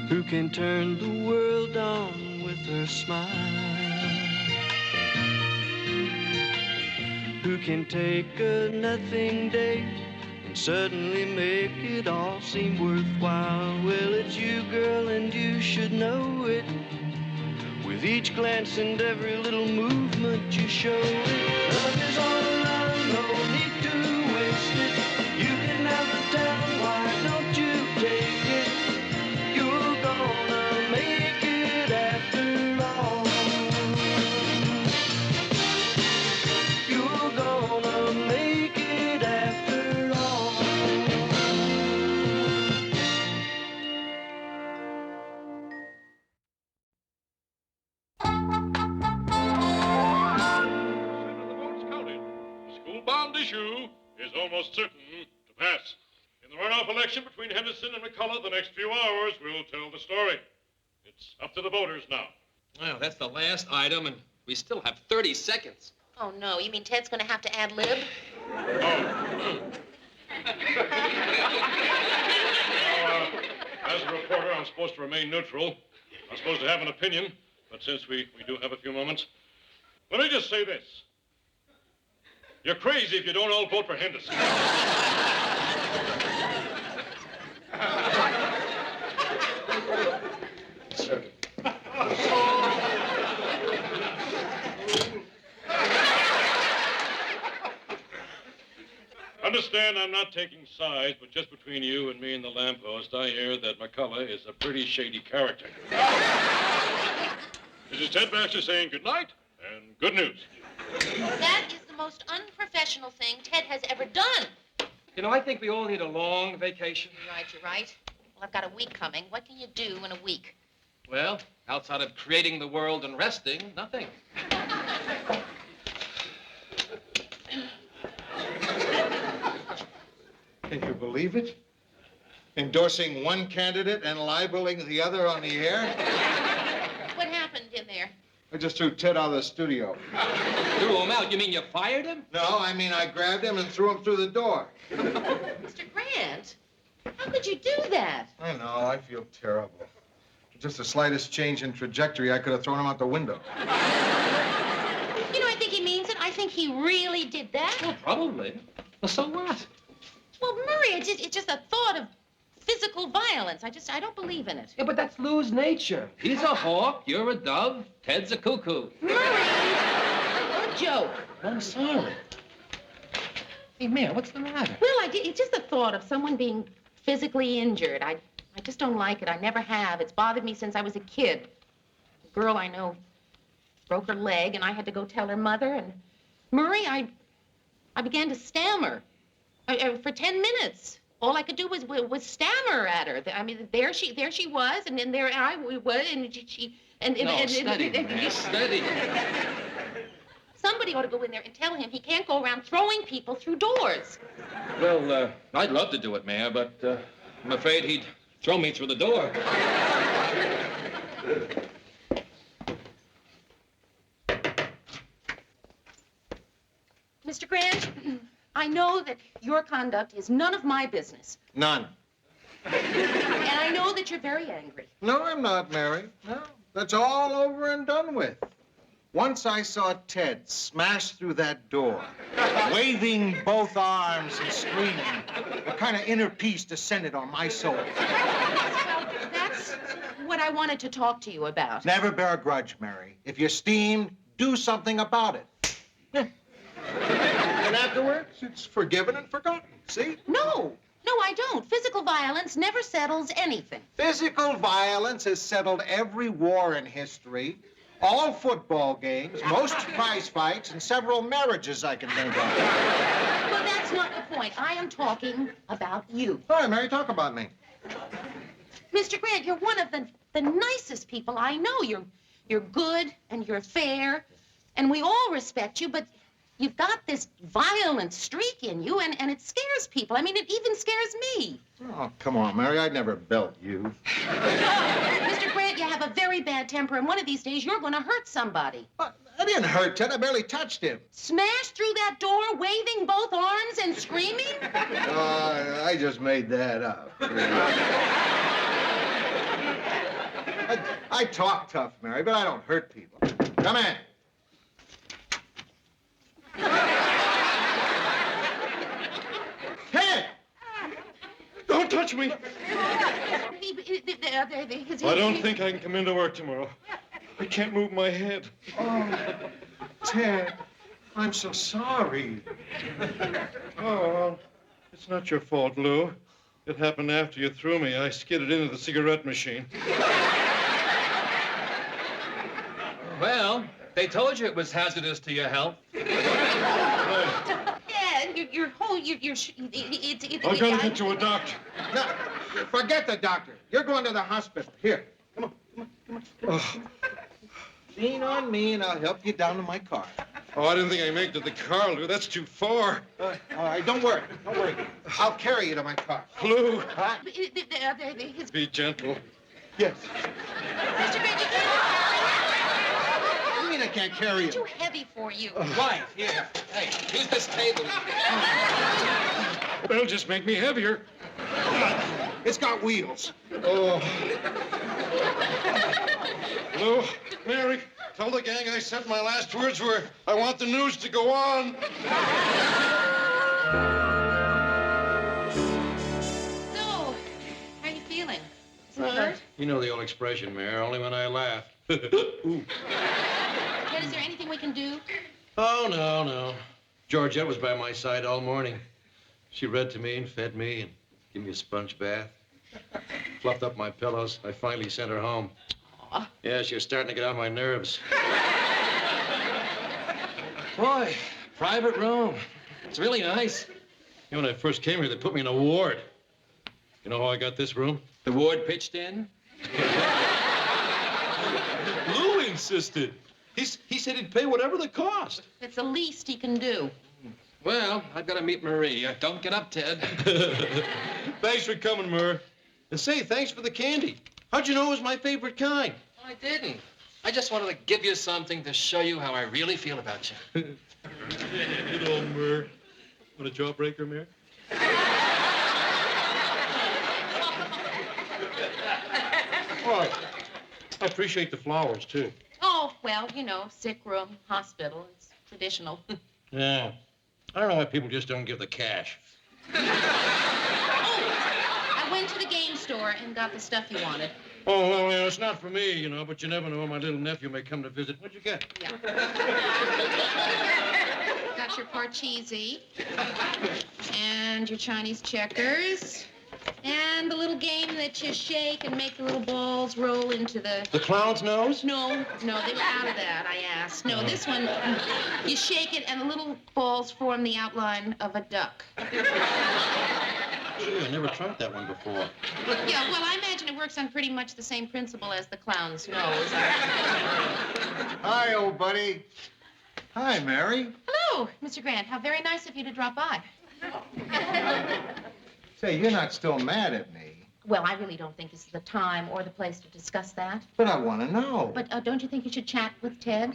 Who can turn the world on with her smile? Who can take a nothing day and suddenly make it all seem worthwhile? Well, it's you, girl, and you should know it. With each glance and every little movement you show it. Love is all around, no need to waste it. You can have the town, why don't you take it? You're gonna make it after all. You're gonna make it after all. Bond issue is almost certain to pass. In the runoff election between Henderson and McCullough, the next few hours will tell the story. It's up to the voters now. Well, that's the last item, and we still have 30 seconds. Oh, no. You mean Ted's going to have to ad lib? As a reporter, I'm supposed to remain neutral. I'm supposed to have an opinion, but since we do have a few moments, let me just say this. You're crazy if you don't all vote for Henderson. Sir. Understand I'm not taking sides, but just between you and me and the lamppost, I hear that McCullough is a pretty shady character. This is Ted Baxter saying good night and good news. That is the most unprofessional thing Ted has ever done. You know, I think we all need a long vacation. You're right. Well, I've got a week coming. What can you do in a week? Well, outside of creating the world and resting, nothing. Can you believe it? Endorsing one candidate and libeling the other on the air? What happened in there? I just threw Ted out of the studio. Threw him out? You mean you fired him? No, I mean I grabbed him and threw him through the door. Mr. Grant, how could you do that? I know, I feel terrible. Just the slightest change in trajectory, I could have thrown him out the window. You know, I think he means it. I think he really did that. Well, probably. Well, so what? Well, Murray, it's just a thought of physical violence. I don't believe in it. Yeah, but that's Lou's nature. He's a hawk, you're a dove, Ted's a cuckoo. Murray, a joke. I'm sorry. Hey, Mare, what's the matter? Well, it's just the thought of someone being physically injured. I just don't like it. I never have. It's bothered me since I was a kid. A girl I know broke her leg, and I had to go tell her mother. And Murray, I began to stammer for 10 minutes. All I could do was stammer at her. I mean, there she was, and then there I was, and she. Steady, man, steady. Somebody ought to go in there and tell him he can't go around throwing people through doors. Well, I'd love to do it, Mayor, but I'm afraid he'd throw me through the door. Mr. Grant, I know that your conduct is none of my business. None. And I know that you're very angry. No, I'm not, Mary. No, that's all over and done with. Once I saw Ted smash through that door, waving both arms and screaming, a kind of inner peace descended on my soul. Well, that's what I wanted to talk to you about. Never bear a grudge, Mary. If you're steamed, do something about it. And afterwards, it's forgiven and forgotten. See? No, I don't. Physical violence never settles anything. Physical violence has settled every war in history, all football games, most prize fights, and several marriages I can think of. Well, that's not the point. I am talking about you. All right, Mary, talk about me. Mr. Grant, you're one of the nicest people I know. You're good and you're fair, and we all respect you, but you've got this violent streak in you, and it scares people. I mean, it even scares me. Oh, come on, Mary. I'd never belt you. Mr. Grant, Ted, you have a very bad temper, and one of these days you're going to hurt somebody. I didn't hurt Ted. I barely touched him. Smash through that door, waving both arms and screaming? I just made that up. I talk tough, Mary, but I don't hurt people. Come in. Ted! Don't touch me. I don't think I can come into work tomorrow. I can't move my head. Oh, Ted, I'm so sorry. Oh, it's not your fault, Lou. It happened after you threw me. I skidded into the cigarette machine. Well, they told you it was hazardous to your health. Dad, I've got to get you a doctor. No, forget the doctor. You're going to the hospital. Here, come on. Oh. Lean on me, and I'll help you down to my car. Oh, I didn't think I'd make it to the car, Lou. That's too far. All right, don't worry. Don't worry. I'll carry you to my car. Lou, Huh? be gentle. Yes. Mr. Grant, you can't. What do you mean I can't carry you? Too heavy for you. Right, here. Hey, use this table. That'll just make me heavier. It's got wheels. Oh. Lou, Mary, tell the gang I said my last words were, I want the news to go on. So, how are you feeling? Is it hurt? You know the old expression, Mayor, only when I laugh. Ooh. Ted, is there anything we can do? Oh, no. Georgette was by my side all morning. She read to me and fed me and gave me a sponge bath. Fluffed up my pillows. I finally sent her home. Aw. Yeah, she was starting to get on my nerves. Boy, private room. It's really nice. You know, when I first came here, they put me in a ward. You know how I got this room? The ward pitched in. Lou insisted. He said he'd pay whatever the cost. It's the least he can do. Well, I've got to meet Marie. Don't get up, Ted. Thanks for coming, Murr. And say, thanks for the candy. How'd you know it was my favorite kind? I didn't. I just wanted to give you something to show you how I really feel about you. Good old Murr. Want a jawbreaker, Murr? Oh, I appreciate the flowers, too. Oh, well, you know, sick room, hospital. It's traditional. Yeah. I don't know why people just don't give the cash. I went to the game store and got the stuff you wanted. Oh, well, yeah, it's not for me, you know, but you never know when my little nephew may come to visit. What'd you get? Yeah. Got your Parcheesi and your Chinese checkers and the little game that you shake and make the little balls roll into the... The clown's nose? No, they were out of that, I asked. No, this one, you shake it and the little balls form the outline of a duck. Gee, I never tried that one before. Yeah, well, I imagine it works on pretty much the same principle as the clown's nose. Hi, old buddy. Hi, Mary. Hello, Mr. Grant. How very nice of you to drop by. Say, you're not still mad at me. Well, I really don't think this is the time or the place to discuss that. But I want to know. But don't you think you should chat with Ted?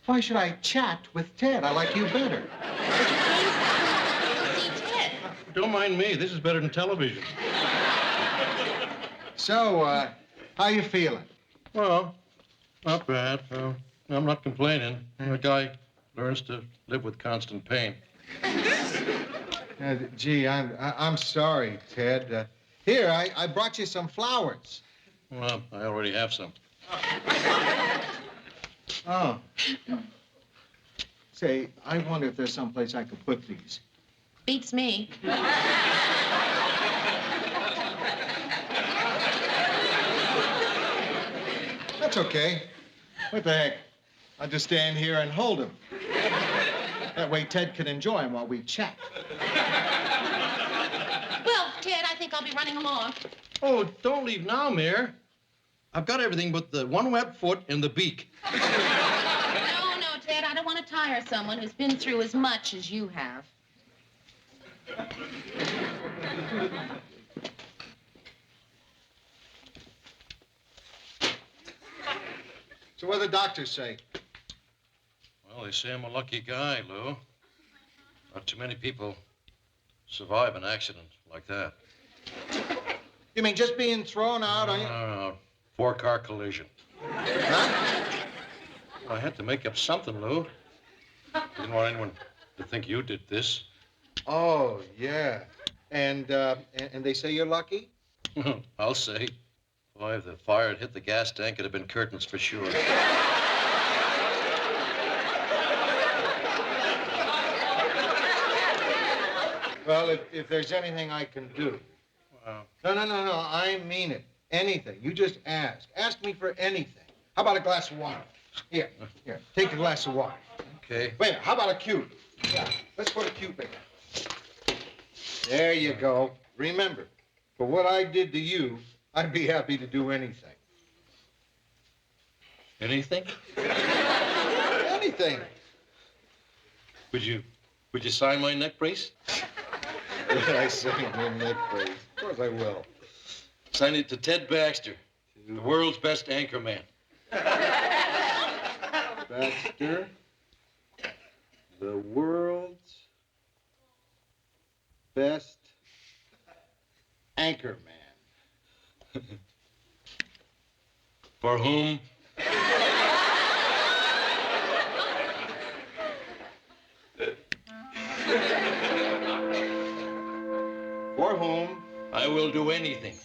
Why should I chat with Ted? I like you better. See Ted. Don't mind me. This is better than television. So, how you feeling? Well, not bad. I'm not complaining. A guy learns to live with constant pain. Gee, I'm sorry, Ted. Here, I brought you some flowers. Well, I already have some. Oh. Say, I wonder if there's someplace I could put these. Beats me. That's okay. What the heck? I'll just stand here and hold them. That way Ted can enjoy them while we chat. Well, Ted, I think I'll be running along. Oh, don't leave now, Mayor. I've got everything but the one web foot and the beak. No, Ted, I don't want to tire someone who's been through as much as you have. So what do the doctors say? Well, they say I'm a lucky guy, Lou. Not too many people survive an accident like that. You mean just being thrown out on you? No. 4-car collision. Huh? Well, I had to make up something, Lou. Didn't want anyone to think you did this. Oh, yeah. And they say you're lucky? I'll say. Boy, if the fire had hit the gas tank, it'd have been curtains for sure. Well, if there's anything I can do. Wow. No. I mean it. Anything. You just ask. Ask me for anything. How about a glass of water? Here. Take a glass of water. Okay. Wait a minute. How about a cube? Yeah. Let's put a cube in there. There you go. Remember, for what I did to you, I'd be happy to do anything. Anything? Anything. Would you sign my neck brace? I say your neck brace. Of course I will. Sign it to Ted Baxter, the world's best anchorman. Baxter, the world's best anchor man. For whom? For whom I will do anything.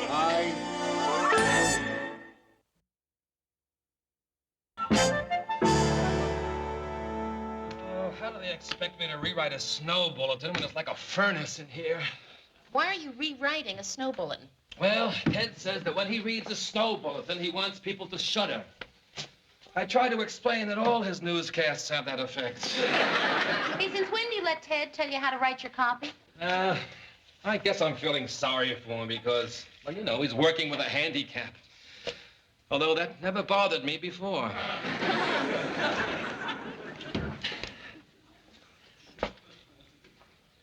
I... Oh, how do they expect me to rewrite a snow bulletin when it's like a furnace in here? Why are you rewriting a snow bulletin? Well, Ted says that when he reads a snow bulletin, he wants people to shudder. I try to explain that all his newscasts have that effect. Hey, since when do you let Ted tell you how to write your copy? I guess I'm feeling sorry for him because, well, you know, he's working with a handicap. Although that never bothered me before.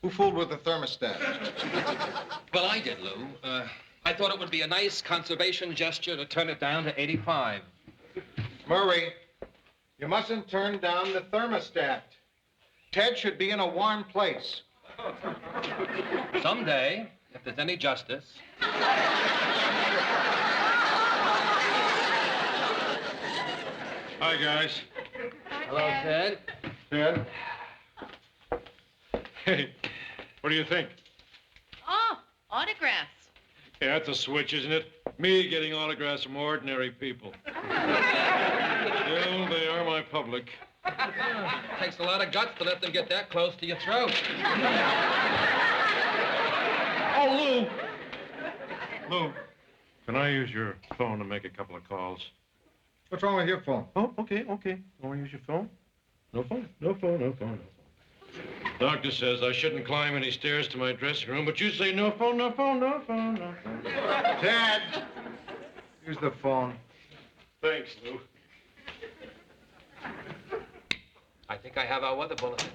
Who fooled with the thermostat? Well, I did, Lou. I thought it would be a nice conservation gesture to turn it down to 85. Murray, you mustn't turn down the thermostat. Ted should be in a warm place. Someday, if there's any justice. Hi, guys. Hello, Ted. Ted? Hey, what do you think? Oh, autographs. Yeah, that's a switch, isn't it? Me getting autographs from ordinary people. Well, they are my public. Takes a lot of guts to let them get that close to your throat. Oh, Lou! Lou, can I use your phone to make a couple of calls? What's wrong with your phone? Oh, okay. Want to use your phone? No phone. Doctor says I shouldn't climb any stairs to my dressing room, but you say no phone. Ted! Here's the phone. Thanks, Lou. I think I have our weather bulletin.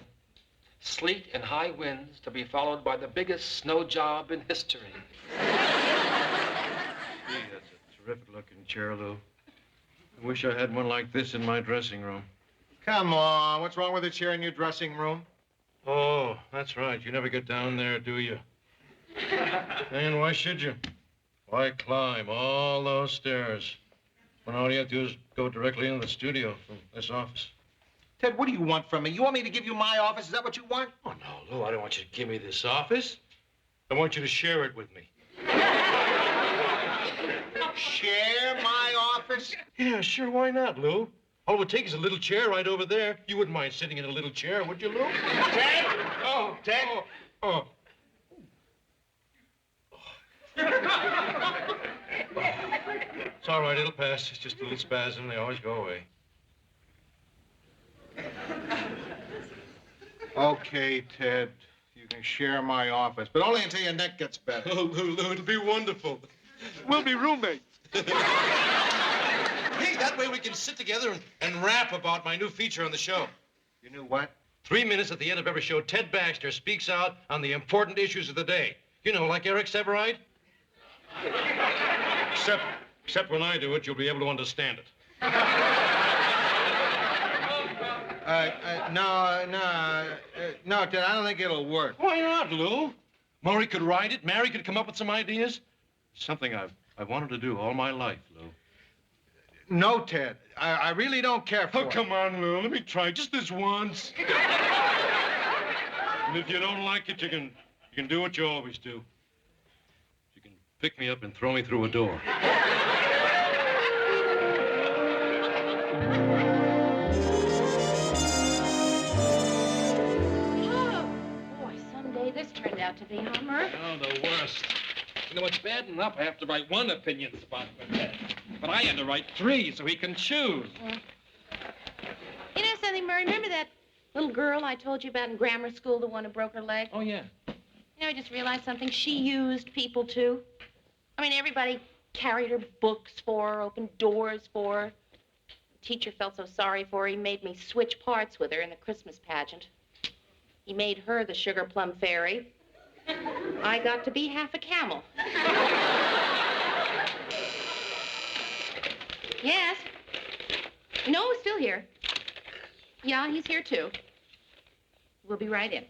Sleet and high winds to be followed by the biggest snow job in history. Gee, that's a terrific-looking chair, Lou. I wish I had one like this in my dressing room. Come on. What's wrong with the chair in your dressing room? Oh, that's right. You never get down there, do you? And why should you? Why climb all those stairs when all you have to do is go directly into the studio from this office? Ted, what do you want from me? You want me to give you my office? Is that what you want? Oh, no, Lou, I don't want you to give me this office. I want you to share it with me. Share my office? Yeah, sure, why not, Lou? All it would take is a little chair right over there. You wouldn't mind sitting in a little chair, would you, Lou? Ted? Oh, Ted? Oh. It's all right, it'll pass. It's just a little spasm. They always go away. Okay, Ted. You can share my office, but only until your neck gets better. Oh, Lou, it'll be wonderful. We'll be roommates. Hey, that way we can sit together and rap about my new feature on the show. You knew what? 3 minutes at the end of every show, Ted Baxter speaks out on the important issues of the day. You know, like Eric Severide. Except when I do it, you'll be able to understand it. No, Ted, I don't think it'll work. Why not, Lou? Maury could write it. Mary could come up with some ideas. Something I've wanted to do all my life, Lou. No, Ted. I really don't care for it. Oh, come on, Lou. Let me try just this once. And if you don't like it, you can do what you always do. You can pick me up and throw me through a door. Oh, boy, someday this turned out to be, huh, Murph? Oh, the worst. You know, it's bad enough I have to write one opinion spot for Ted. But I had to write 3 so he can choose. You know something, Murray? Remember that little girl I told you about in grammar school, the one who broke her leg? Oh, yeah. You know, I just realized something. She used people, too. I mean, everybody carried her books for her, opened doors for her. The teacher felt so sorry for her, he made me switch parts with her in the Christmas pageant. He made her the sugar plum fairy. I got to be half a camel. Yes. No, still here. Yeah, he's here, too. We'll be right in.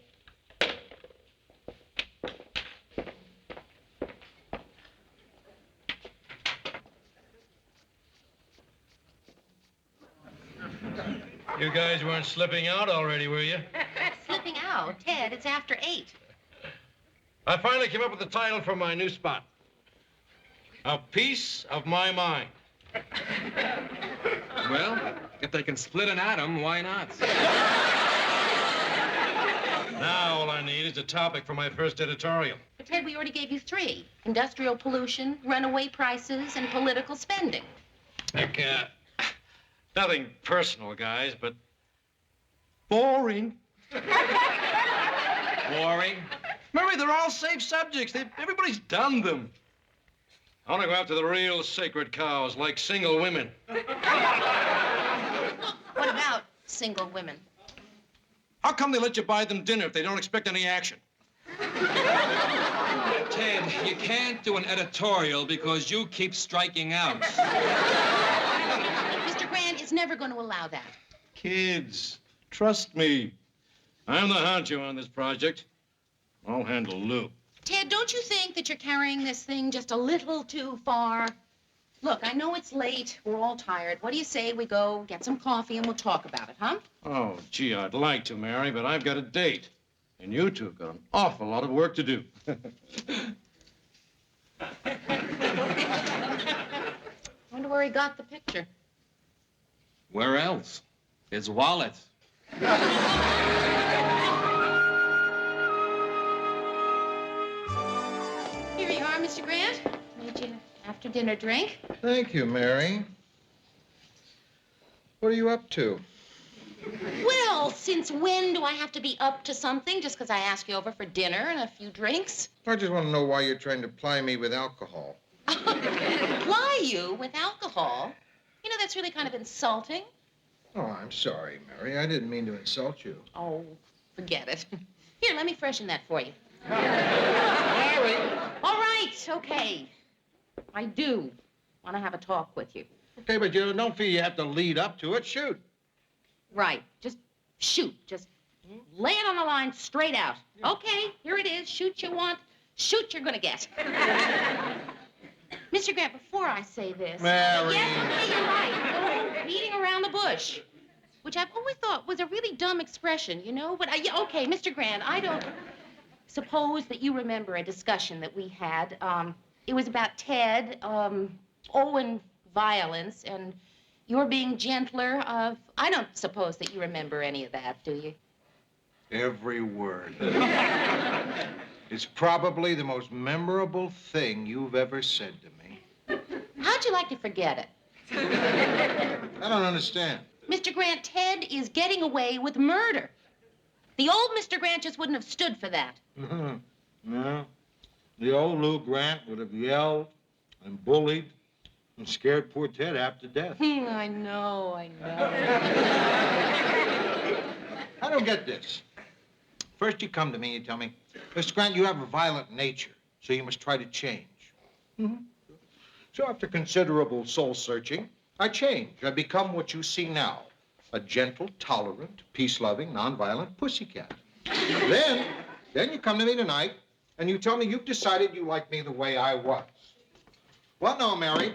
You guys weren't slipping out already, were you? Slipping out? Ted, it's after 8. I finally came up with the title for my new spot. A Piece of My Mind. Well, if they can split an atom, why not? Now all I need is a topic for my first editorial. But, Ted, we already gave you 3. Industrial pollution, runaway prices, and political spending. Heck, nothing personal, guys, but boring. Boring. Murray, they're all safe subjects. Everybody's done them. I want to go after the real sacred cows, like single women. What about single women? How come they let you buy them dinner if they don't expect any action? Ted, you can't do an editorial because you keep striking out. Mr. Grant is never going to allow that. Kids, trust me. I'm the honcho on this project. I'll handle Lou. Ted, don't you think that you're carrying this thing just a little too far? Look, I know it's late. We're all tired. What do you say we go get some coffee and we'll talk about it, huh? Oh, gee, I'd like to, Mary, but I've got a date. And you two have got an awful lot of work to do. Wonder where he got the picture. Where else? His wallet. Here you are, Mr. Grant. Made you after dinner drink. Thank you, Mary. What are you up to? Well, since when do I have to be up to something just because I ask you over for dinner and a few drinks? I just want to know why you're trying to ply me with alcohol. Ply you with alcohol? You know, that's really kind of insulting. Oh, I'm sorry, Mary. I didn't mean to insult you. Oh, forget it. Here, let me freshen that for you. Mary! All right, okay. I do want to have a talk with you. Okay, but you don't feel you have to lead up to it. Shoot. Right. Just shoot. Just lay it on the line straight out. Okay, here it is. Shoot you want. Shoot you're gonna get. Mr. Grant, before I say this... Mary. Yes, okay, you're right. No beating around the bush. Which I've always thought was a really dumb expression, you know? But, okay, Mr. Grant, I don't suppose that you remember a discussion that we had. It was about Ted, and violence, and your being gentler. I don't suppose that you remember any of that, do you? Every word. It's probably the most memorable thing you've ever said to me. How'd you like to forget it? I don't understand. Mr. Grant, Ted is getting away with murder. The old Mr. Grant just wouldn't have stood for that. No. The old Lou Grant would have yelled and bullied and scared poor Ted half to death. I know. I don't get this. First you come to me and you tell me, Mr. Grant, you have a violent nature, so you must try to change. So after considerable soul-searching, I change. I become what you see now, a gentle, tolerant, peace-loving, nonviolent pussycat. Then you come to me tonight, and you tell me you've decided you like me the way I was. Well, no, Mary.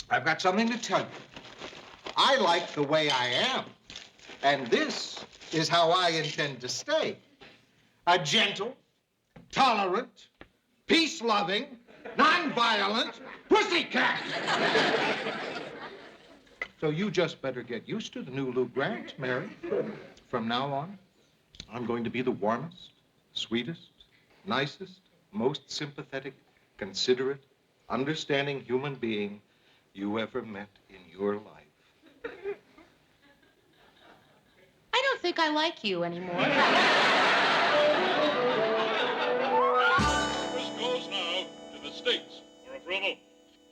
I've got something to tell you. I like the way I am. And this is how I intend to stay. A gentle, tolerant, peace-loving, nonviolent pussycat. So you just better get used to the new Lou Grant, Mary. From now on, I'm going to be the warmest, sweetest, nicest, most sympathetic, considerate, understanding human being you ever met in your life. I don't think I like you anymore. This goes now to the states for approval.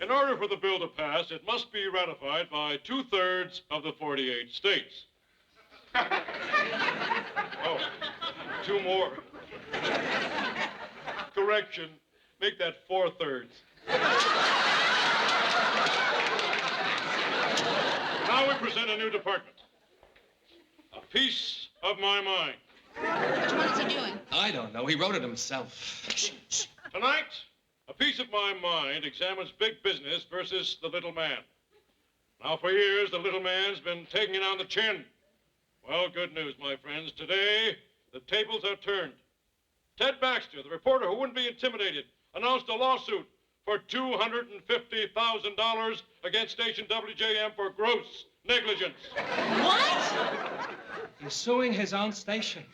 In order for the bill to pass, it must be ratified by 2/3 of the 48 states. Oh, 2 more. Correction, make that 4/3. Now we present a new department. A piece of my mind. Which one is he doing? I don't know. He wrote it himself. Tonight, a piece of my mind examines big business versus the little man. Now, for years, the little man's been taking it on the chin. Well, good news, my friends. Today, the tables are turned. Ted Baxter, the reporter who wouldn't be intimidated, announced a lawsuit for $250,000 against station WJM for gross negligence. What? He's suing his own station.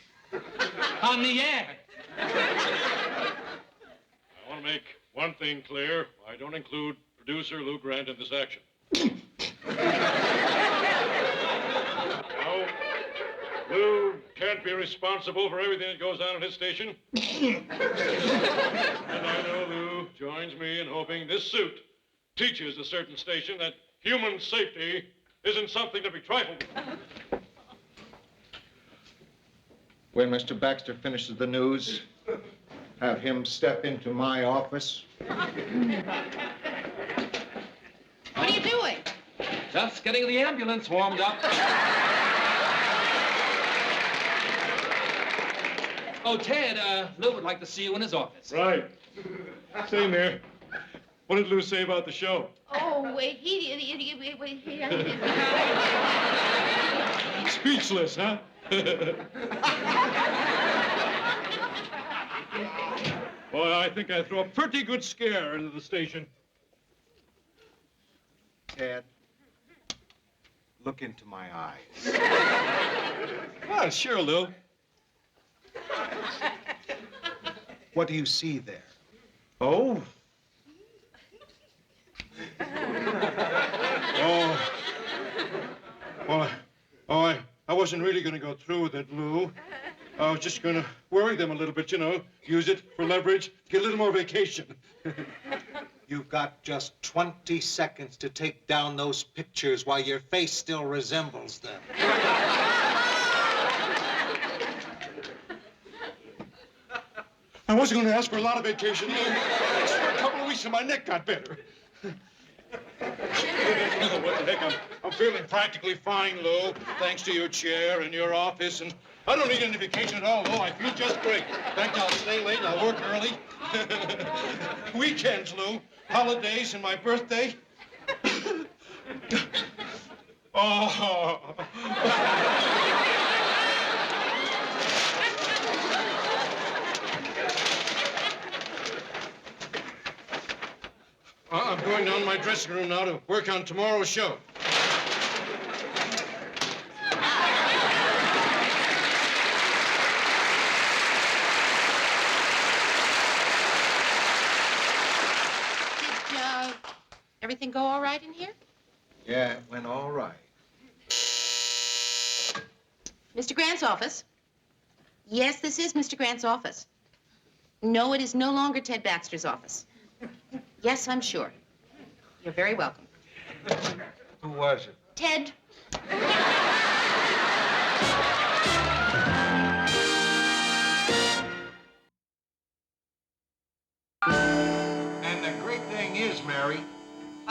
On the air. I want to make one thing clear. I don't include producer Lou Grant in this action. No, Lou can't be responsible for everything that goes on in his station. And I know Lou joins me in hoping this suit teaches a certain station that human safety isn't something to be trifled with. When Mr. Baxter finishes the news, have him step into my office. What are you doing? Just getting the ambulance warmed up. Oh, Ted, Lou would like to see you in his office. Right. Same here. What did Lou say about the show? Oh, wait, Speechless, huh? Boy, I think I threw a pretty good scare into the station. Ted, look into my eyes. Well, sure, Lou. What do you see there? Oh. I wasn't really going to go through with it, Lou. I was just going to worry them a little bit, you know, use it for leverage, get a little more vacation. You've got just 20 seconds to take down those pictures while your face still resembles them. I wasn't going to ask for a lot of vacation, Lou. Just for a couple of weeks and my neck got better. What the heck? I'm feeling practically fine, Lou, thanks to your chair and your office, and I don't need any vacation at all, Lou. I feel just great. In fact, I'll stay late and I'll work early. Weekends, Lou, holidays, and my birthday. Oh. I'm going down to my dressing room now to work on tomorrow's show. Did, everything go all right in here? Yeah, it went all right. Mr. Grant's office? Yes, this is Mr. Grant's office. No, it is no longer Ted Baxter's office. Yes, I'm sure. You're very welcome. Who was it? Ted. And the great thing is, Mary,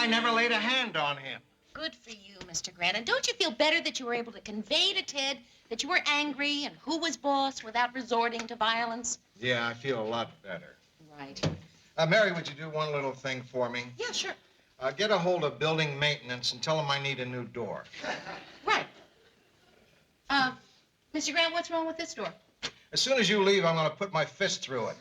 I never laid a hand on him. Good for you, Mr. Grant. And don't you feel better that you were able to convey to Ted that you were angry and who was boss without resorting to violence? Yeah, I feel a lot better. Right. Mary, would you do one little thing for me? Yeah, sure. Get a hold of building maintenance and tell them I need a new door. Right. Mr. Grant, what's wrong with this door? As soon as you leave, I'm going to put my fist through it.